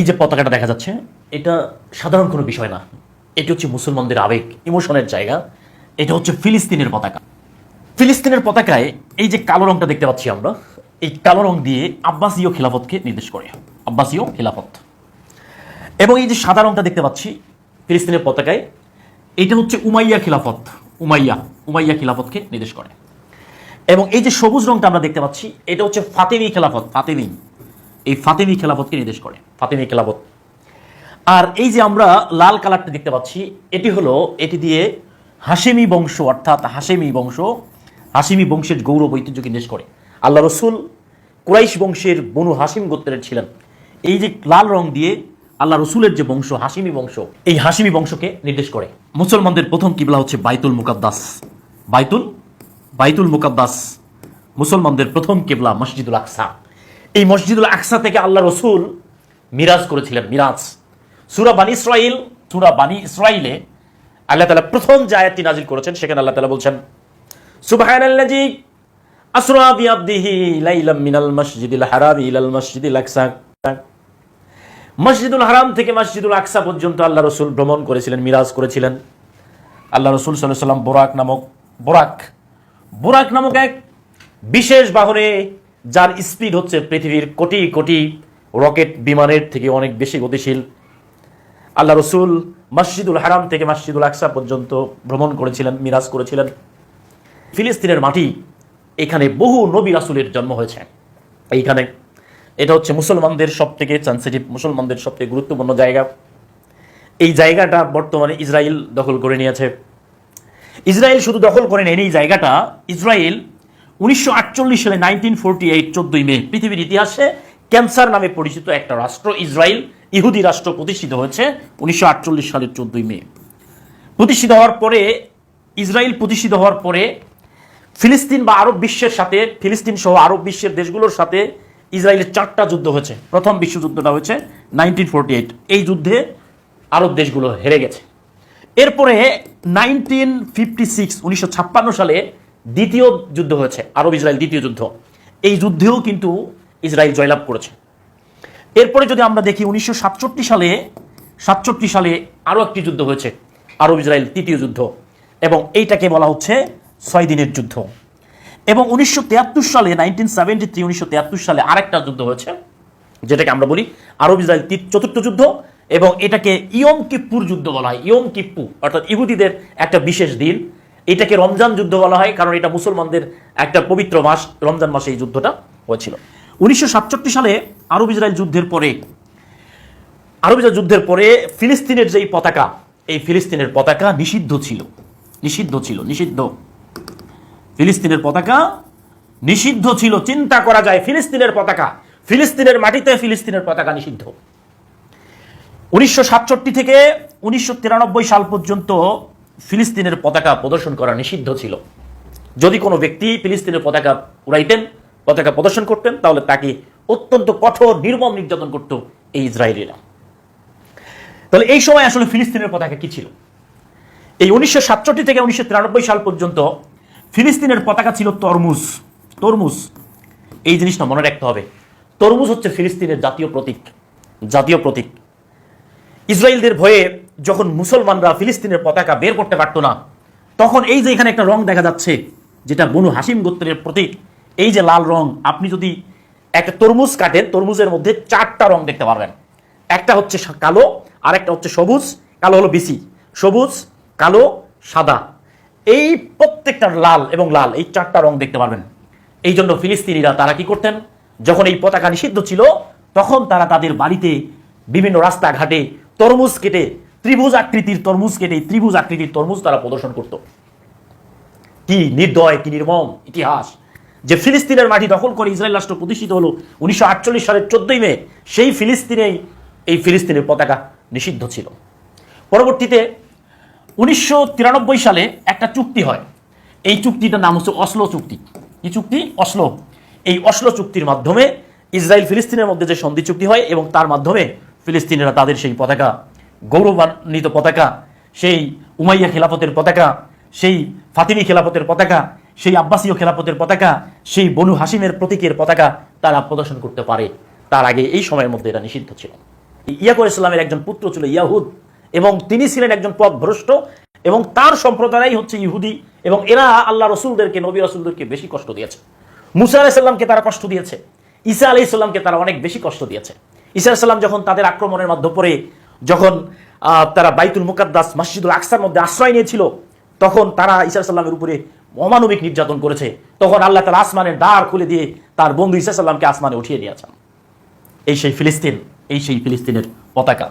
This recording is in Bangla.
এই যে পতাকাটা দেখা যাচ্ছে এটা সাধারণ কোনো বিষয় না, এটি হচ্ছে মুসলমানদের আবেগ, ইমোশনের জায়গা। এটা হচ্ছে ফিলিস্তিনের পতাকা। ফিলিস্তিনের পতাকায় এই যে কালো রংটা দেখতে পাচ্ছি আমরা, এই কালো রং দিয়ে আব্বাসীয় খিলাফতকে নির্দেশ করে, আব্বাসীয় খিলাফত। এবং এই যে সাদা রংটা দেখতে পাচ্ছি ফিলিস্তিনের পতাকায়, এটা হচ্ছে উমাইয়া খিলাফত, উমাইয়া খিলাফতকে নির্দেশ করে। এবং এই যে সবুজ রংটা আমরা দেখতে পাচ্ছি এটা হচ্ছে ফাতেমি খিলাফত, এই ফাতেমি খিলাফতকে নির্দেশ করে, ফাতেমি খিলাফত। আর এই যে আমরা লাল কালারটা দেখতে পাচ্ছি এটি দিয়ে হাশেমি বংশ, অর্থাৎ হাশেমি বংশের গৌরব ঐতিহ্যকে নির্দেশ করে। আল্লাহ রসুল কুরাইশ বংশের বনু হাসিম গোত্রের ছিলেন। এই যে লাল রং দিয়ে আল্লাহ রসুলের যে বংশ, হাসিমি বংশ, এই হাসিমি বংশকে নির্দেশ করে। মুসলমানদের প্রথম কিবলা হচ্ছে বাইতুল মুকাদ্দাস, বাইতুল মুকাদ্দাস মুসলমানদের প্রথম কিবলা মসজিদুল আকসা। এই মসজিদুল আকসা থেকে আল্লাহ রসুল মিরাজ করেছিলেন, মিরাজ। সূরা বানী ইসরাইলে আল্লাহ তাআলা প্রথম যে আয়াতটি নাজিল করেছেন সেখানে আল্লাহ তাআলা বলছেন, সুবহানাল্লাযী আসরা বিআবদিহি লাইলাম মিনাল মসজিদিল হারামি ইলাল মসজিদিল আকসা। মসজিদুল হারাম থেকে মসজিদুল আকসা পর্যন্ত আল্লাহ রসুল ভ্রমণ করেছিলেন, মিরাজ করেছিলেন। আল্লাহ রসুল সাল্লাল্লাহু আলাইহি ওয়াসাল্লাম বোরাক নামক এক বিশেষ বাহনে, যার স্পিড হচ্ছে পৃথিবীর কোটি কোটি রকেট বিমানের থেকে অনেক বেশি গতিশীল, আল্লাহ রসুল মসজিদুল হারাম থেকে মসজিদুল আকসা পর্যন্ত ভ্রমণ করেছিলেন, মিরাজ করেছিলেন। ফিলিস্তিনের মাটি, এখানে বহু নবী রাসূলের জন্ম হয়েছে। এইখানে এটা হচ্ছে মুসলমানদের সবথেকে সেনসিটিভ, মুসলমানদের সবথেকে গুরুত্বপূর্ণ জায়গা। এই জায়গাটা বর্তমানে ইসরায়েল দখল করে নিয়েছে। ইসরায়েল শুধু দখল করে নেয়নি এই জায়গাটা, ইসরায়েল 1948 সালে 1948 14ই মে পৃথিবীর ইতিহাসে ক্যান্সার নামে পরিচিত একটা রাষ্ট্র ইসরায়েল, ইহুদি রাষ্ট্র প্রতিষ্ঠিত হয়েছে 1948 সালের 14ই মে। ইসরায়েল প্রতিষ্ঠিত হওয়ার পরে ফিলিস্তিন বা আরব বিশ্বের সাথে, ফিলিস্তিন সহ আরব বিশ্বের দেশগুলোর সাথে ইসরায়েলের 4টা যুদ্ধ হয়েছে। প্রথম বিশ্বযুদ্ধটা হয়েছে 1948, এই যুদ্ধে আরব দেশগুলো হেরে গেছে। এরপরে 1956 সালে দ্বিতীয় যুদ্ধ হয়েছে, আরব ইসরায়েল দ্বিতীয় যুদ্ধ। এই যুদ্ধেও কিন্তু ইসরায়েল জয়লাভ করেছে। এরপরে যদি আমরা দেখি 1967 সালে আরও একটি যুদ্ধ হয়েছে, আরব ইসরায়েল তৃতীয় যুদ্ধ, এবং এইটাকে বলা হচ্ছে 6 দিনের যুদ্ধ। এবং 1973 সালে আরেকটা যুদ্ধ হয়েছে, যেটাকে আমরা বলি আরব ইসরায়েল চতুর্থ যুদ্ধ, এবং এটাকে ইয়ম কিপ্পুর যুদ্ধ বলা হয়। ইয়ম কিপ্পু অর্থাৎ ইহুদিদের একটা বিশেষ দিন। এটাকে রমজান যুদ্ধ বলা হয় কারণ এটা মুসলমানদের একটা পবিত্র মাস, রমজান মাসে এই যুদ্ধটা হয়েছিল। 1967 সালে আরব ইসরায়েল যুদ্ধের পরে ফিলিস্তিনের যেই পতাকা, এই ফিলিস্তিনের পতাকা নিষিদ্ধ ছিল। ফিলিস্তিনের পতাকা নিষিদ্ধ ছিল। চিন্তা করা যায়, ফিলিস্তিনের মাটিতে ফিলিস্তিনের পতাকা নিষিদ্ধ। 1967 থেকে 1993 সাল পর্যন্ত ফিলিস্তিনের পতাকা প্রদর্শন করা নিষিদ্ধ ছিল। যদি কোনো ব্যক্তি ফিলিস্তিনের পতাকা উড়াইতেন, পতাকা প্রদর্শন করতেন, তাহলে তাকে অত্যন্ত কঠোর নির্মম নির্যাতন করত এই ইসরায়েলিরা। তাহলে এই সময় আসলে ফিলিস্তিনের পতাকা কি ছিল? এই 1967 থেকে 1993 সাল পর্যন্ত ফিলিস্তিনের পতাকা ছিল তরমুজ। এই জিনিসটা মনে রাখতে হবে, তরমুজ হচ্ছে ফিলিস্তিনের জাতীয় প্রতীক। ইসরায়েলদের ভয়ে যখন মুসলমানরা ফিলিস্তিনের পতাকা বের করতে পারত না, তখন এই যে এখানে একটা রং দেখা যাচ্ছে, যেটা বনু হাসিম গোত্রের প্রতীক, এই যে লাল রং, আপনি যদি একটা তরমুজ কাটেন, তরমুজের মধ্যে 4টা রং দেখতে পারবেন। একটা হচ্ছে কালো, আর একটা হচ্ছে সবুজ, কালো হলো বেশি, সবুজ, কালো, সাদা, এই প্রত্যেকটা লাল, এই 4টা রং দেখতে পারবেন। এই জন্য ফিলিস্তিনিরা তারা কি করতেন, যখন এই পতাকা নিষিদ্ধ ছিল, তখন তারা তাদের বাড়িতে বিভিন্ন রাস্তাঘাটে তরমুজ কেটে, ত্রিভুজ আকৃতির তরমুজ তারা প্রদর্শন করত। কি নির্দয়, কি নির্মম ইতিহাস! যে ফিলিস্তিনের মাটি দখল করে ইসরায়েল রাষ্ট্র প্রতিষ্ঠিত হলো 1948 সালের 14ই মে, সেই ফিলিস্তিনের পতাকা নিষিদ্ধ ছিল। পরবর্তীতে 1993 সালে একটা চুক্তি হয়। এই চুক্তিটার নাম হচ্ছে অসলো চুক্তি। কি চুক্তি? অসলো। এই অসলো চুক্তির মাধ্যমে ইসরায়েল ফিলিস্তিনের মধ্যে যে সন্ধি চুক্তি হয়, এবং তার মাধ্যমে ফিলিস্তিনিরা তাদের সেই পতাকা, গৌরবান্বিত পতাকা, সেই উমাইয়া খেলাফতের পতাকা, সেই ফাতিমি খেলাফতের পতাকা, সেই আব্বাসীয় খেলাফতের পতাকা, সেই বনু হাসিমের প্রতীকের পতাকা তারা প্রদর্শন করতে পারে। তার আগে এই সময়ের মধ্যে এটা নিষিদ্ধ ছিল। ইয়াকুব ইসলামের একজন পুত্র ছিল ইয়াহুদ, এবং তিনি ছিলেন একজন পথভ্রষ্ট, এবং তার সম্প্রদায় হচ্ছে ইহুদি, এবং এরা আল্লাহ রসুলদেরকে, নবী রসুলদেরকে বেশি কষ্ট দিয়েছে। মুসা আলাইসাল্লামকে তারা কষ্ট দিয়েছে, ঈসা আলাইসাল্লামকে তারা অনেক বেশি কষ্ট দিয়েছে। ঈসা আলাইসাল্লাম যখন তাদের আক্রমণের মধ্যে পড়ে যখন তারা বাইতুল মুকাদ্দাস মসজিদুল আকসার মধ্যে আশ্রয় নিয়েছিল, তখন তারা ঈসা আলাইসাল্লামের উপরে অমানবিক নির্যাতন করেছে। তখন আল্লাহ তাআলা আসমানের দ্বার খুলে দিয়ে তার বন্ধু ঈসা আলাইসাল্লামকে আসমানে উঠিয়ে দিয়েছেন। এই সেই ফিলিস্তিন, এই সেই ফিলিস্তিনের পতাকা।